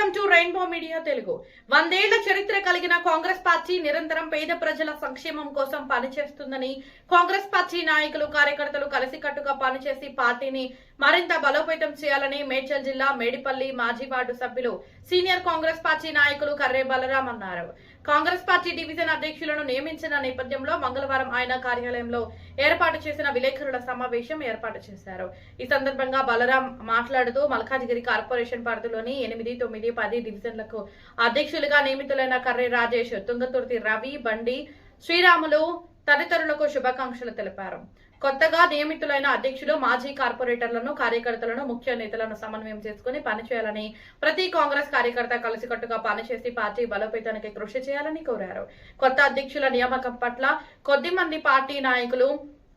Welcome to rainbow media Telugu. 100 ఏళ్ల చరిత్ర కలిగిన కాంగ్రెస్ పార్టీ నిరంతరం పేద ప్రజల సంక్షేమం కోసం పనిచేస్తుందని కాంగ్రెస్ పార్టీ నాయకులు కార్యకర్తలు కలిసికట్టుగా పనిచేసి పార్టీని మరింత బలోపేతం చేయాలని మేడ్చల్ జిల్లా మేడిపల్లి మాజీ వార్డు సభ్యులు సీనియర్ కాంగ్రెస్ పార్టీ నాయకులు కర్రే బలరాం అన్నారు. కాంగ్రెస్ పార్టీ డివిజన్ అధ్యక్షులను నియమించిన నేపథ్యంలో మంగళవారం ఆయన కార్యాలయంలో ఏర్పాటు చేసిన విలేకరుల సమావేశం ఏర్పాటు చేశారు. ఈ సందర్భంగా బలరాం మాట్లాడుతూ మల్కాజిగిరి కార్పొరేషన్ పరిధిలోని 8, 9, 10 డివిజన్లకు అధ్యక్షులుగా నియమితులైన కర్రే రాజేష్, తుంగతుర్తి రవి, బండి శ్రీరాములు తదితరులకు శుభాకాంక్షలు తెలిపారు. కొత్తగా నియమితులైన అధ్యక్షులు మాజీ కార్పొరేటర్లను, కార్యకర్తలను, ముఖ్య నేతలను సమన్వయం చేసుకుని పనిచేయాలని, ప్రతి కాంగ్రెస్ కార్యకర్త కలిసికట్టుగా పనిచేసి పార్టీ బలోపేతానికి కృషి చేయాలని కోరారు. కొత్త అధ్యక్షుల నియామకం పట్ల కొద్దిమంది పార్టీ నాయకులు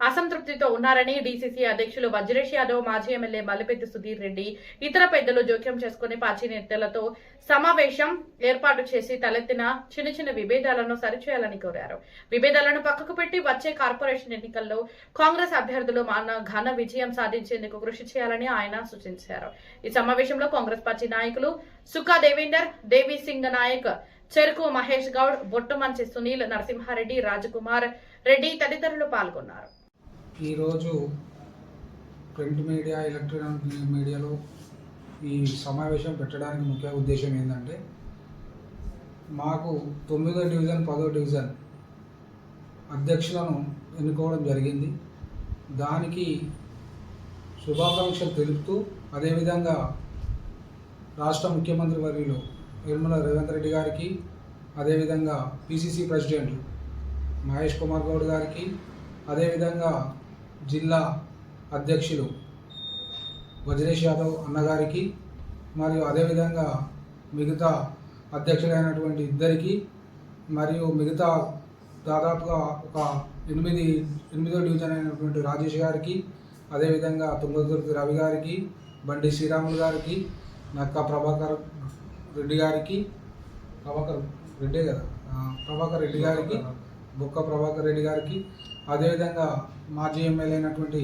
అసంతృప్తితో ఉన్నారని, డీసీసీ అధ్యక్షులు వజ్రేష్ యాదవ్, మాజీ ఎమ్మెల్యే మల్లిపెద్ది సుధీర్ రెడ్డి, ఇతర పెద్దలు జోక్యం చేసుకుని పార్టీ నేతలతో సమావేశం ఏర్పాటు చేసి తలెత్తిన చిన్న విభేదాలను సరిచేయాలని కోరారు. విభేదాలను పక్కకు పెట్టి వచ్చే కార్పొరేషన్ ఎన్నికల్లో కాంగ్రెస్ అభ్యర్థులు ఘన విజయం సాధించేందుకు కృషి చేయాలని ఆయన సూచించారు. ఈ సమావేశంలో కాంగ్రెస్ పార్టీ నాయకులు సుఖా దేవేందర్, దేవి సింగ్ నాయక్, చెరుకు మహేష్ గౌడ్, బొట్టుమంచి సునీల్, నరసింహారెడ్డి, రాజకుమార్ రెడ్డి తదితరులు పాల్గొన్నారు. ఈరోజు ప్రింట్ మీడియా, ఎలక్ట్రానిక్ మీడియాలో ఈ సమావేశం పెట్టడానికి ముఖ్య ఉద్దేశం ఏంటంటే, మాకు 9వ డివిజన్, 10వ డివిజన్ అధ్యక్షులను ఎన్నుకోవడం జరిగింది. దానికి శుభాకాంక్షలు తెలుపుతూ, అదేవిధంగా రాష్ట్ర ముఖ్యమంత్రి వర్యులు యనమల రేవంత్ రెడ్డి గారికి, అదేవిధంగా పిసిసి ప్రెసిడెంట్ మహేష్ కుమార్ గౌడ్ గారికి, అదేవిధంగా జిల్లా అధ్యక్షులు వజ్రేష్ యాదవ్ అన్నగారికి, మరియు అదేవిధంగా మిగతా అధ్యక్షులైనటువంటి ఇద్దరికి, మరియు మిగతా దాదాపుగా ఒక 8వ డివిజన్ అయినటువంటి రాజేష్ గారికి, అదేవిధంగా తుంగతుర్తి రవి గారికి, బండి శ్రీరాములు గారికి, నక్కా ప్రభాకర్ రెడ్డి గారికి, ప్రభాకర్ రెడ్డి గారికి, బొక్క ప్రభాకర్ రెడ్డి గారికి, అదేవిధంగా మాజీ ఎమ్మెల్యే అయినటువంటి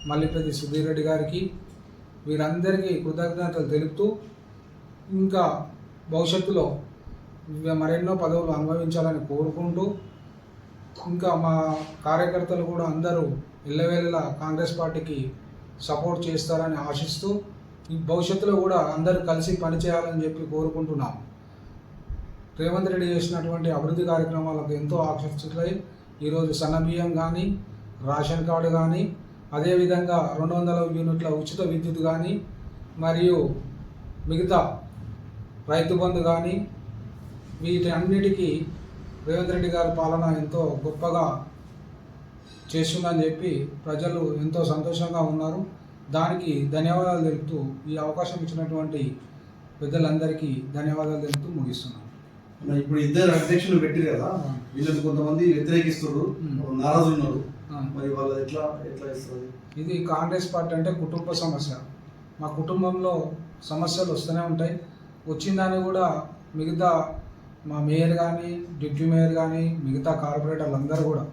మల్లిపెద్ది సుధీర్ రెడ్డి గారికి, వీరందరికీ కృతజ్ఞతలు తెలుపుతూ, ఇంకా భవిష్యత్తులో మరెన్నో పదవులు అనుభవించాలని కోరుకుంటూ, ఇంకా మా కార్యకర్తలు కూడా అందరూ ఎల్లవేళలా కాంగ్రెస్ పార్టీకి సపోర్ట్ చేస్తారని ఆశిస్తూ, ఈ భవిష్యత్తులో కూడా అందరూ కలిసి పనిచేయాలని చెప్పి కోరుకుంటున్నాం. రేవంత్ రెడ్డి చేసినటువంటి అభివృద్ధి కార్యక్రమాలకు ఎంతో ఆకర్షితులై ఈరోజు సన్నబియ్యం కానీ, రేషన్ కార్డు కానీ, అదేవిధంగా 200 యూనిట్ల ఉచిత విద్యుత్ కానీ, మరియు మిగతా రైతు బంధు కానీ, వీటి అన్నిటికీ రేవంత్ రెడ్డి గారి పాలన ఎంతో గొప్పగా చేస్తుందని చెప్పి ప్రజలు ఎంతో సంతోషంగా ఉన్నారు. దానికి ధన్యవాదాలు తెలుపుతూ, ఈ అవకాశం ఇచ్చినటువంటి పెద్దలందరికీ ధన్యవాదాలు తెలుపుతూ ముగిస్తున్నాను. ఇప్పుడు ఇద్దరు అధ్యక్షులు పెట్టారు కదా, వీళ్ళని కొంతమంది వ్యతిరేకిస్తారు, నారాజు ఉన్నారు, మరి వాళ్ళు ఎట్లా ఇస్తారు? ఇది కాంగ్రెస్ పార్టీ అంటే కుటుంబ సమస్య. మా కుటుంబంలో సమస్యలు వస్తూనే ఉంటాయి. వచ్చిందని కూడా మిగతా మా మేయర్ కానీ, డిప్యూటీ మేయర్ కానీ, మిగతా కార్పొరేటర్లు అందరూ కూడా,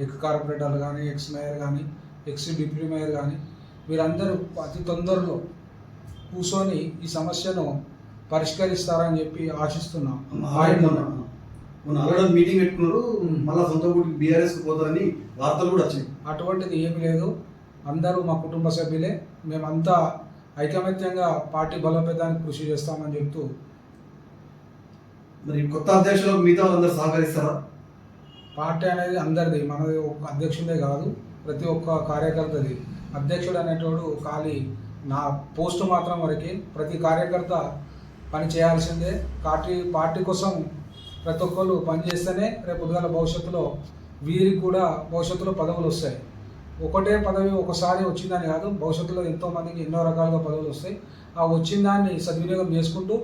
ఎక్స్ కార్పొరేటర్లు కానీ, ఎక్స్ మేయర్ కానీ, ఎక్స్ డిప్యూటీ మేయర్ కానీ, వీరందరూ అతి తొందరలో కూర్చొని ఈ సమస్యను పరిష్కరిస్తారని చెప్పి ఆశిస్తున్నాం. ఆల్రెడీ మీటింగ్ పెట్టుకున్నారు, మళ్ళీ సొంత బీఆర్ఎస్కి పోతారని వార్తలు కూడా వచ్చాయి. అటువంటిది ఏమీ లేదు. అందరూ మా కుటుంబ సభ్యులే. మేమంతా ఐకమత్యంగా పార్టీ బలోపేతానికి కృషి చేస్తామని చెప్తూ, మరి కొత్త అధ్యక్షులకు మిగతా అందరూ సహకరిస్తారా? పార్టీ అనేది అందరిది, మనది ఒక అధ్యక్షుడే కాదు, ప్రతి ఒక్క కార్యకర్తది. అధ్యక్షుడు అనేటోడు ఖాళీ నా పోస్టు మాత్రం వరకే. ప్రతి కార్యకర్త పని చేయాల్సిందే. పార్టీ కోసం ప్రతి ఒక్కరు పనిచేస్తేనే రేపు పొద్దుగల భవిష్యత్తులో వీరికి కూడా భవిష్యత్తులో పదవులు వస్తాయి. ఒకటే పదవి ఒకసారి వచ్చిందని కాదు, భవిష్యత్తులో ఎంతోమందికి ఎన్నో రకాలుగా పదవులు వస్తాయి. ఆ వచ్చిన దాన్ని సద్వినియోగం చేసుకుంటూ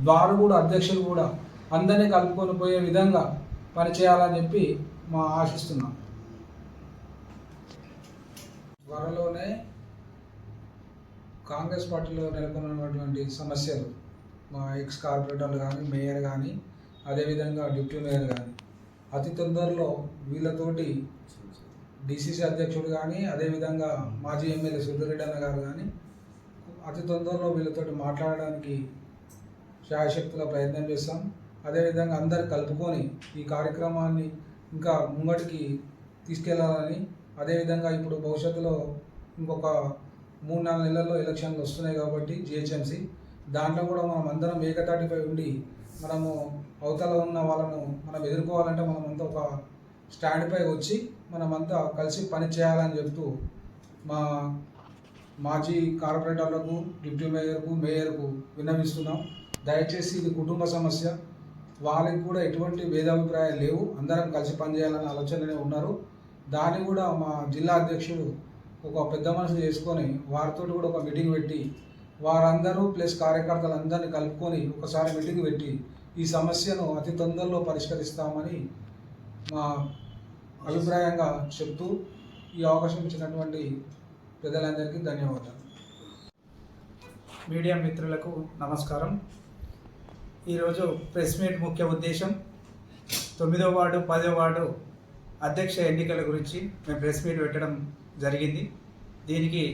వారు కూడా, అధ్యక్షులు కూడా అందరినీ కలుపుకొని పోయే విధంగా పనిచేయాలని చెప్పి ఆశిస్తున్నాం. త్వరలోనే కాంగ్రెస్ పార్టీలో నెలకొన్నటువంటి సమస్యలు, మా ఎక్స్ కార్పొరేటర్లు కానీ, మేయర్ కానీ, అదేవిధంగా డిప్యూటీ మేయర్ కానీ, అతి తొందరలో వీళ్ళతోటి డిసిసి అధ్యక్షుడు కానీ, అదేవిధంగా మాజీ ఎమ్మెల్యే సుధీర్ రెడ్డి అన్న గారు కానీ, అతి తొందరలో వీళ్ళతోటి మాట్లాడడానికి శాయశక్తుల ప్రయత్నం చేస్తాం. అదేవిధంగా అందరు కలుపుకొని ఈ కార్యక్రమాన్ని ఇంకా ముంగటికి తీసుకెళ్లాలని, అదేవిధంగా ఇప్పుడు భవిష్యత్తులో ఇంకొక 3-4 నెలల్లో ఎలక్షన్లు వస్తున్నాయి కాబట్టి జిహెచ్ఎంసీ దాంట్లో కూడా మనం అందరం ఏకతాటిపై ఉండి మనము అవతల ఉన్న వాళ్ళను మనం ఎదుర్కోవాలంటే మనమంతా ఒక స్టాండ్పై వచ్చి మనమంతా కలిసి పని చేయాలని చెప్తూ మా మాజీ కార్పొరేటర్లకు, డిప్యూటీ మేయర్కు, మేయర్కు విన్నవిస్తున్నాం. దయచేసి ఇది కుటుంబ సమస్య, వాళ్ళకి కూడా ఎటువంటి భేదాభిప్రాయాలు లేవు, అందరం కలిసి పనిచేయాలనే ఆలోచననే ఉన్నారు. దాన్ని కూడా మా జిల్లా అధ్యక్షుడు ఒక పెద్ద మనసు చేసుకొని వారితో కూడా ఒక మీటింగ్ పెట్టి వారందరూ ప్లస్ కార్యకర్తలందరినీ కలుపుకొని ఒకసారి మీటింగ్ పెట్టి ఈ సమస్యను అతి తొందరలో పరిష్కరిస్తామని మా అభిప్రాయంగా చెప్తూ ఈ అవకాశం ఇచ్చినటువంటి ప్రజలందరికీ ధన్యవాదాలు. మీడియా మిత్రులకు నమస్కారం. ఈరోజు ప్రెస్ మీట్ ముఖ్య ఉద్దేశం 9వ వార్డు 10వ వార్డు అధ్యక్ష ఎన్నికల గురించి మేము ప్రెస్ మీట్ పెట్టడం జరిగింది. దీనికి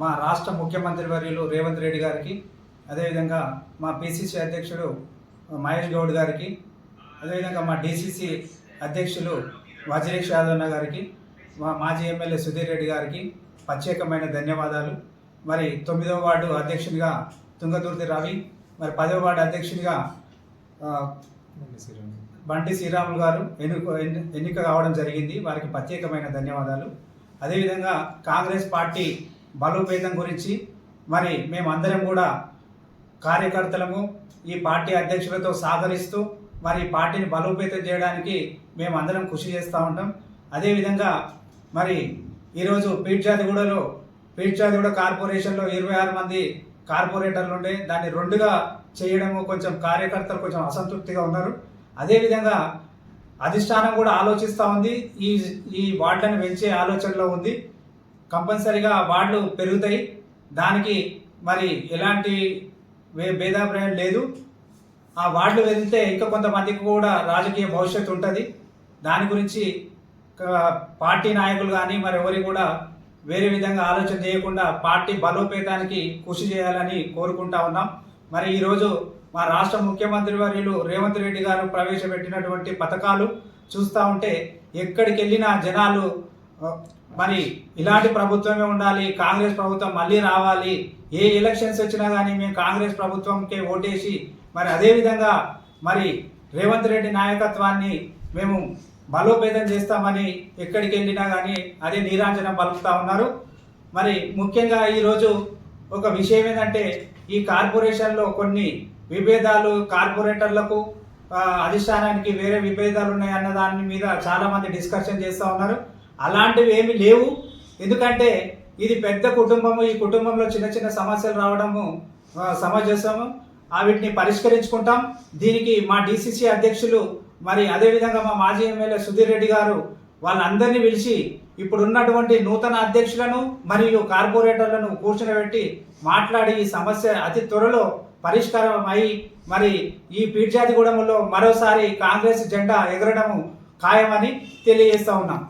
మా రాష్ట్ర ముఖ్యమంత్రి వర్యులు రేవంత్ రెడ్డి గారికి, అదేవిధంగా మా పిసిసి అధ్యక్షుడు మహేష్ గౌడ్ గారికి, అదేవిధంగా మా డిసిసి అధ్యక్షులు వజ్రేష్ యాదవ్ గారికి, మా మాజీ ఎమ్మెల్యే సుధీర్ రెడ్డి గారికి ప్రత్యేకమైన ధన్యవాదాలు. మరి 9వ వార్డు అధ్యక్షునిగా తుంగతుర్తి రవి, మరి 10వ వార్డు అధ్యక్షునిగా బండి శ్రీరాములు గారు ఎన్నిక కావడం జరిగింది. వారికి ప్రత్యేకమైన ధన్యవాదాలు. అదేవిధంగా కాంగ్రెస్ పార్టీ బలోపేతం గురించి మరి మేమందరం కూడా కార్యకర్తలము ఈ పార్టీ అధ్యక్షులతో సహకరిస్తూ మరి పార్టీని బలోపేతం చేయడానికి మేమందరం కృషి చేస్తూ ఉంటాం. అదేవిధంగా మరి ఈరోజు పీర్జాదిగూడ కార్పొరేషన్లో 26 మంది కార్పొరేటర్లు ఉండే దాన్ని 2గా చేయడము కొంచెం కార్యకర్తలు కొంచెం అసంతృప్తిగా ఉన్నారు. అదేవిధంగా అధిష్టానం కూడా ఆలోచిస్తూ ఉంది, ఈ వార్డులను పెంచే ఆలోచనలో ఉంది. కంపల్సరీగా వార్డులు పెరుగుతాయి, దానికి మరి ఎలాంటి భేదాభిప్రాయం లేదు. ఆ వార్డులు వెళ్తే ఇంకా కొంతమందికి కూడా రాజకీయ భవిష్యత్తు ఉంటుంది. దాని గురించి పార్టీ నాయకులు కానీ మరి ఎవరి కూడా వేరే విధంగా ఆలోచన చేయకుండా పార్టీ బలోపేతానికి కృషి చేయాలని కోరుకుంటా ఉన్నాం. మరి ఈరోజు మా రాష్ట్ర ముఖ్యమంత్రి వర్యులు రేవంత్ రెడ్డి గారు ప్రవేశపెట్టినటువంటి పథకాలు చూస్తూ ఉంటే ఎక్కడికి వెళ్ళినా జనాలు మరి ఇలాంటి ప్రభుత్వమే ఉండాలి, కాంగ్రెస్ ప్రభుత్వం మళ్ళీ రావాలి, ఏ ఎలక్షన్స్ వచ్చినా కానీ మేము కాంగ్రెస్ ప్రభుత్వంకే ఓటేసి మరి అదేవిధంగా మరి రేవంత్ రెడ్డి నాయకత్వాన్ని మేము బలోపేతం చేస్తామని ఎక్కడికి వెళ్ళినా కానీ అదే నీరాంజనం పలుకుతూ ఉన్నారు. మరి ముఖ్యంగా ఈరోజు ఒక విషయం ఏంటంటే ఈ కార్పొరేషన్లో కొన్ని విభేదాలు, కార్పొరేటర్లకు అధిష్టానానికి వేరే విభేదాలు ఉన్నాయి అన్న దాని మీద చాలామంది డిస్కషన్ చేస్తూ ఉన్నారు. అలాంటివి ఏమీ లేవు. ఎందుకంటే ఇది పెద్ద కుటుంబము, ఈ కుటుంబంలో చిన్న చిన్న సమస్యలు రావడము సమంజసము, వీటిని పరిష్కరించుకుంటాం. దీనికి మా డిసిసి అధ్యక్షులు మరి అదేవిధంగా మా మాజీ ఎమ్మెల్యే సుధీర్ రెడ్డి గారు వాళ్ళందరినీ పిలిచి ఇప్పుడు ఉన్నటువంటి నూతన అధ్యక్షులను మరియు కార్పొరేటర్లను కూర్చునబెట్టి మాట్లాడి ఈ సమస్య అతి త్వరలో పరిష్కారం అయి మరి ఈ పీర్జాదిగూడెంలో మరోసారి కాంగ్రెస్ జెండా ఎగరడము ఖాయమని తెలియజేస్తా ఉన్నాం.